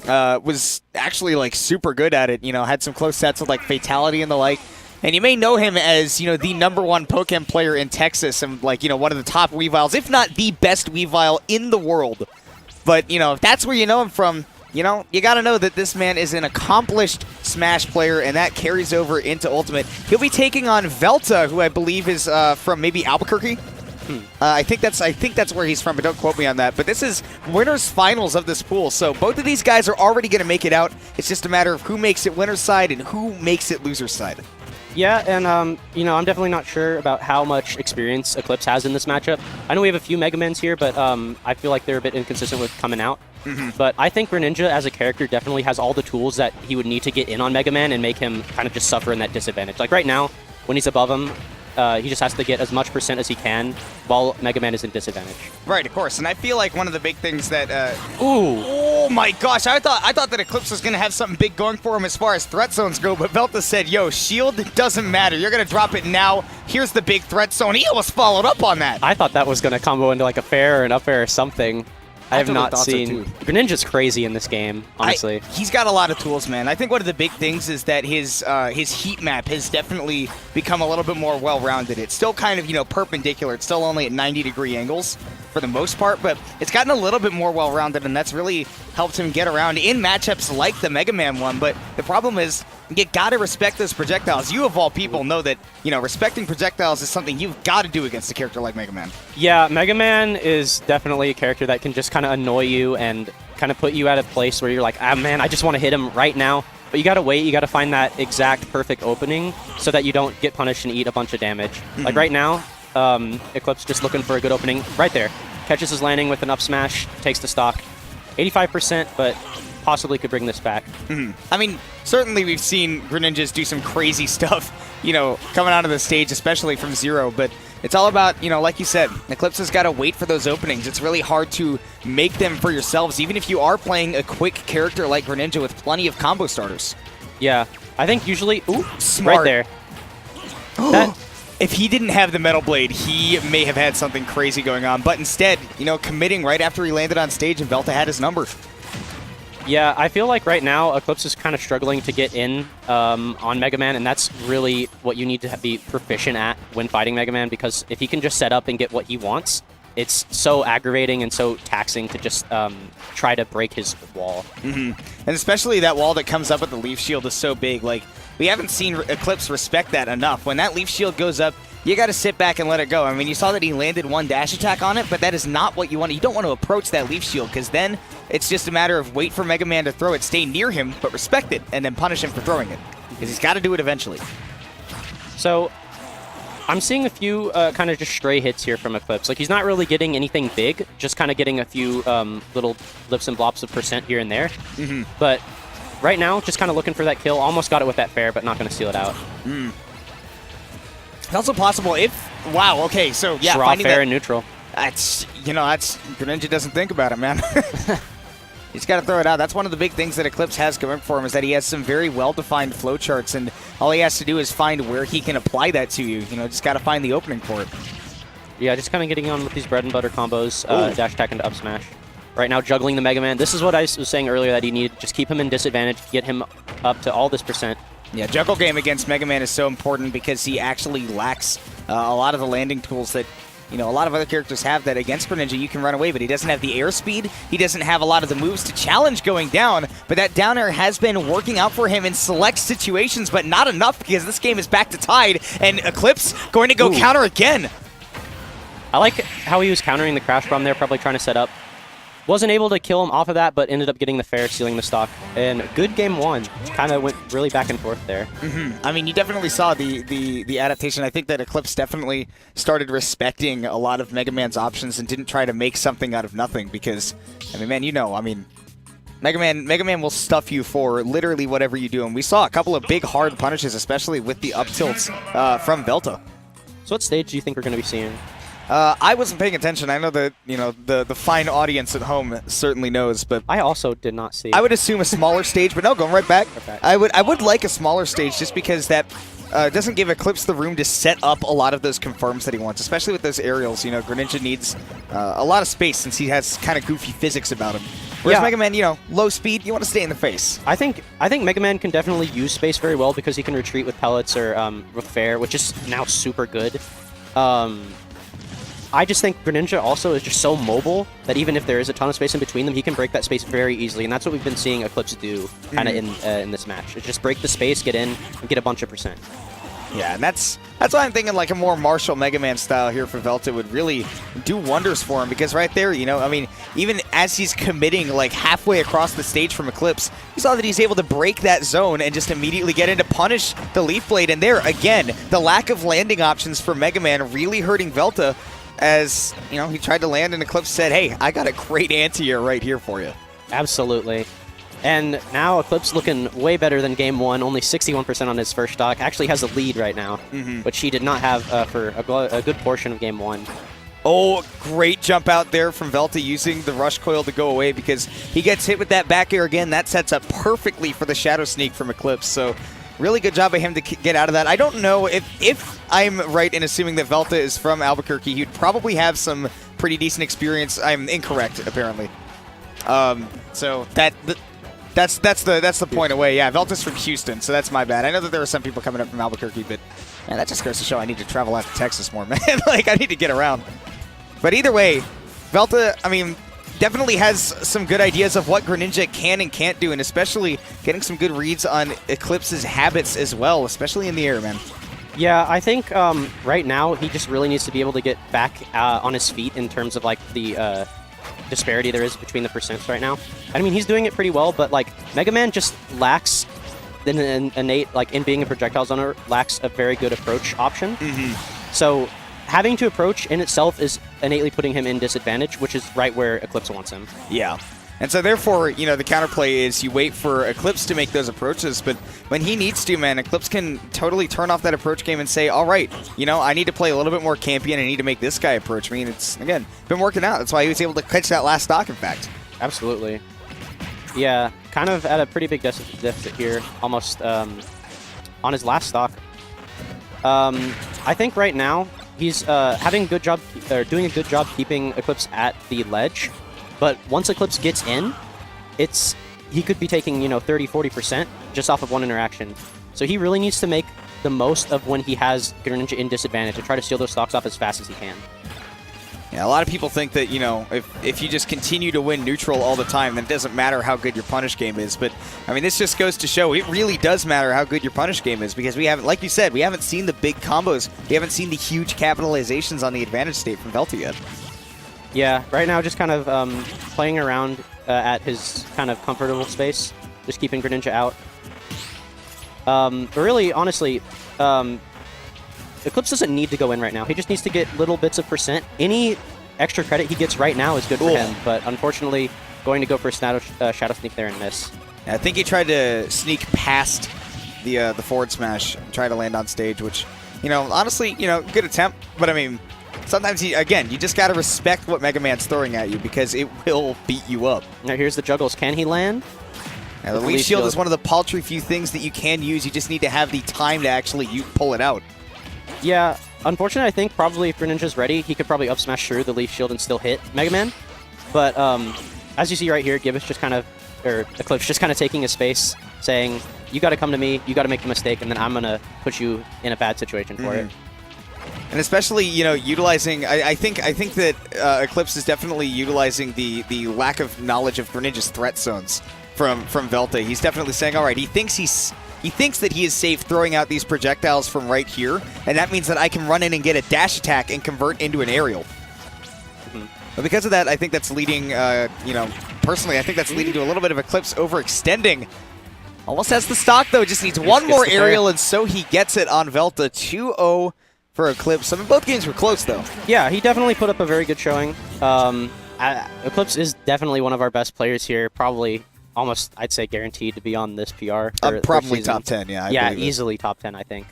was actually like super good at it. You know, had some close sets with like Fatality and the like. And you may know him as, you know, the #1 Pokemon player in Texas and, like, you know, one of the top Weaviles, if not the best Weavile in the world. But, you know, if that's where you know him from, you know, you got to know that this man is an accomplished Smash player, and that carries over into Ultimate. He'll be taking on Velta, who I believe is from maybe Albuquerque. I think that's where he's from, but don't quote me on that. But this is winners finals of this pool, so both of these guys are already going to make it out. It's just a matter of who makes it winner's side and who makes it loser's side. Yeah, and, you know, I'm definitely not sure about how much experience Eclipse has in this matchup. I know we have a few Mega Mans here, but I feel like they're a bit inconsistent with coming out. But I think Greninja as a character definitely has all the tools that he would need to get in on Mega Man and make him kind of just suffer in that disadvantage. Like right now, when he's above him, he just has to get as much % as he can while Mega Man is in disadvantage. Right, of course. And I feel like one of the big things that... Ooh! Oh my gosh, I thought that Eclipse was going to have something big going for him as far as threat zones go, but Velta said, yo, shield doesn't matter. You're going to drop it now. Here's the big threat zone. He almost followed up on that. I thought that was going to combo into like a fair or an up air or something. I have not seen. Greninja's crazy in this game, honestly. He's got a lot of tools, man. I think one of the big things is that his heat map has definitely become a little bit more well-rounded. It's still kind of, you know, perpendicular. It's still only at 90-degree angles for the most part, but it's gotten a little bit more well-rounded, and that's really helped him get around in matchups like the Mega Man one. But the problem is, you gotta respect those projectiles. You, of all people, know that, you know, respecting projectiles is something you've got to do against a character like Mega Man. Yeah, Mega Man is definitely a character that can just kind of annoy you and kind of put you at a place where you're like, ah, man, I just want to hit him right now. But you gotta wait, you gotta find that exact perfect opening so that you don't get punished and eat a bunch of damage. Like right now, Eclipse just looking for a good opening right there. Catches his landing with an up smash, takes the stock. 85%, but possibly could bring this back. I mean, certainly we've seen Greninjas do some crazy stuff, you know, coming out of the stage, especially from zero, but it's all about, you know, like you said, Eclipse has got to wait for those openings. It's really hard to make them for yourselves, even if you are playing a quick character like Greninja with plenty of combo starters. Yeah, I think usually, ooh, smart. Right there. If he didn't have the Metal Blade, he may have had something crazy going on, but instead, you know, committing right after he landed on stage and Velta had his number. Yeah, I feel like right now Eclipse is kind of struggling to get in on Mega Man, and that's really what you need to be proficient at when fighting Mega Man, because if he can just set up and get what he wants, it's so aggravating and so taxing to just try to break his wall. And especially that wall that comes up with the Leaf Shield is so big. Like, we haven't seen Eclipse respect that enough. When that Leaf Shield goes up, you got to sit back and let it go. I mean, you saw that he landed one dash attack on it, but that is not what you want. You don't want to approach that Leaf Shield, because then it's just a matter of wait for Mega Man to throw it, stay near him, but respect it, and then punish him for throwing it, because he's got to do it eventually. So I'm seeing a few kind of just stray hits here from Eclipse. Like, he's not really getting anything big, just kind of getting a few little blips and blops of % here and there. But right now, just kind of looking for that kill. Almost got it with that fair, but not going to steal it out. It's also possible if... Wow, okay, so yeah, raw, fair, and neutral. That's, you know, that's... Greninja doesn't think about it, man. He's got to throw it out. That's one of the big things that Eclipse has going for him, is that he has some very well-defined flowcharts, and all he has to do is find where he can apply that to you. You know, just got to find the opening for it. Yeah, just kind of getting on with these bread and butter combos, dash attack into up smash. Right now, juggling the Mega Man. This is what I was saying earlier, that he needed. Just keep him in disadvantage, get him up to all this %. Yeah, juggle game against Mega Man is so important because he actually lacks a lot of the landing tools that, you know, a lot of other characters have. That against Greninja you can run away, but he doesn't have the airspeed. He doesn't have a lot of the moves to challenge going down, but that down air has been working out for him in select situations, but not enough, because this game is back to tied, and Eclipse going to go counter again. I like how he was countering the crash bomb there, probably trying to set up. Wasn't able to kill him off of that, but ended up getting the fair, stealing the stock. And good game one. Kind of went really back and forth there. I mean, you definitely saw the adaptation. I think that Eclipse definitely started respecting a lot of Mega Man's options and didn't try to make something out of nothing, because, I mean, man, you know, I mean, Mega Man will stuff you for literally whatever you do. And we saw a couple of big, hard punishes, especially with the up tilts from Velta. So what stage do you think we're going to be seeing? I wasn't paying attention. I know that, you know, the fine audience at home certainly knows, but I also did not see. I would assume a smaller stage, but no, going right back. Okay. I would like a smaller stage, just because that doesn't give Eclipse the room to set up a lot of those confirms that he wants, especially with those aerials. You know, Greninja needs a lot of space since he has kind of goofy physics about him. Whereas Yeah. Mega Man, you know, low speed, you want to stay in the face. I think Mega Man can definitely use space very well because he can retreat with pellets or with fair, which is now super good. I just think Greninja also is just so mobile that even if there is a ton of space in between them, he can break that space very easily, and that's what we've been seeing Eclipse do kind of in this match. It's just break the space, get in, and get a bunch of percent. Yeah, and that's why I'm thinking like a more martial Mega Man style here for Velta would really do wonders for him, because right there, you know, I mean, even as he's committing like halfway across the stage from Eclipse, you saw that he's able to break that zone and just immediately get in to punish the Leaf Blade. And there, again, the lack of landing options for Mega Man really hurting Velta, as, you know, he tried to land and Eclipse said, hey, I got a great anti-air right here for you. Absolutely. And now Eclipse looking way better than Game 1, only 61% on his first stock. Actually has a lead right now, which he did not have for a good portion of Game 1. Oh, great jump out there from Velta using the rush coil to go away, because he gets hit with that back air again. That sets up perfectly for the Shadow Sneak from Eclipse. So really good job by him to get out of that. I don't know if I'm right in assuming that Velta is from Albuquerque. He'd probably have some pretty decent experience. I'm incorrect, apparently. So that's the point away. Yeah, Velta's from Houston, so that's my bad. I know that there are some people coming up from Albuquerque, but man, that just goes to show I need to travel out to Texas more, man. Like, I need to get around. But either way, Velta, I mean, definitely has some good ideas of what Greninja can and can't do, and especially getting some good reads on Eclipse's habits as well, especially in the air, man. Yeah, I think right now he just really needs to be able to get back on his feet in terms of like the disparity there is between the percents right now. I mean, he's doing it pretty well, but like Mega Man just lacks an innate, like in being a projectile zoner, lacks a very good approach option. So having to approach in itself is innately putting him in disadvantage, which is right where Eclipse wants him. Yeah. And so therefore, you know, the counterplay is you wait for Eclipse to make those approaches, but when he needs to, man, Eclipse can totally turn off that approach game and say, all right, you know, I need to play a little bit more campy and I need to make this guy approach me. And it's, again, been working out. That's why he was able to catch that last stock, in fact. Absolutely. Yeah, kind of at a pretty big deficit here, almost on his last stock. I think right now he's doing a good job keeping Eclipse at the ledge. But once Eclipse gets in, he could be taking, you know, 30-40% just off of one interaction. So he really needs to make the most of when he has Greninja in disadvantage and try to steal those stocks off as fast as he can. Yeah, a lot of people think that, you know, if you just continue to win neutral all the time, then it doesn't matter how good your punish game is. But, I mean, this just goes to show it really does matter how good your punish game is, because we haven't, like you said, we haven't seen the big combos. We haven't seen the huge capitalizations on the advantage state from Velta yet. Yeah, right now just kind of playing around at his kind of comfortable space, just keeping Greninja out. But really, honestly, Eclipse doesn't need to go in right now. He just needs to get little bits of percent. Any extra credit he gets right now is good for him, but unfortunately, going to go for a Shadow Sneak there and miss. Yeah, I think he tried to sneak past the forward smash and try to land on stage, which, you know, honestly, you know, good attempt, but I mean, sometimes, again, you just got to respect what Mega Man's throwing at you, because it will beat you up. Now here's the juggles. Can he land? Yeah, the Leaf Shield is one of the paltry few things that you can use. You just need to have the time to actually pull it out. Yeah, unfortunately, I think probably if Greninja's ready, he could probably up smash through the Leaf Shield and still hit Mega Man. But as you see right here, Eclipse just kind of taking his space, saying, you got to come to me, you got to make the mistake, and then I'm going to put you in a bad situation for it. And especially, you know, utilizing, I think that Eclipse is definitely utilizing the lack of knowledge of Greninja's threat zones from Velta. He's definitely saying, all right, he thinks that he is safe throwing out these projectiles from right here, and that means that I can run in and get a dash attack and convert into an aerial. But because of that, I think that's leading, you know, personally, I think that's leading to a little bit of Eclipse overextending. Almost has the stock, though. Just needs one more aerial, and so he gets it on Velta. 2-0 for Eclipse. I mean, both games were close, though. Yeah, he definitely put up a very good showing. Eclipse is definitely one of our best players here. Probably almost, I'd say, guaranteed to be on this PR. Probably top 10, yeah. Yeah, easily top 10, I think.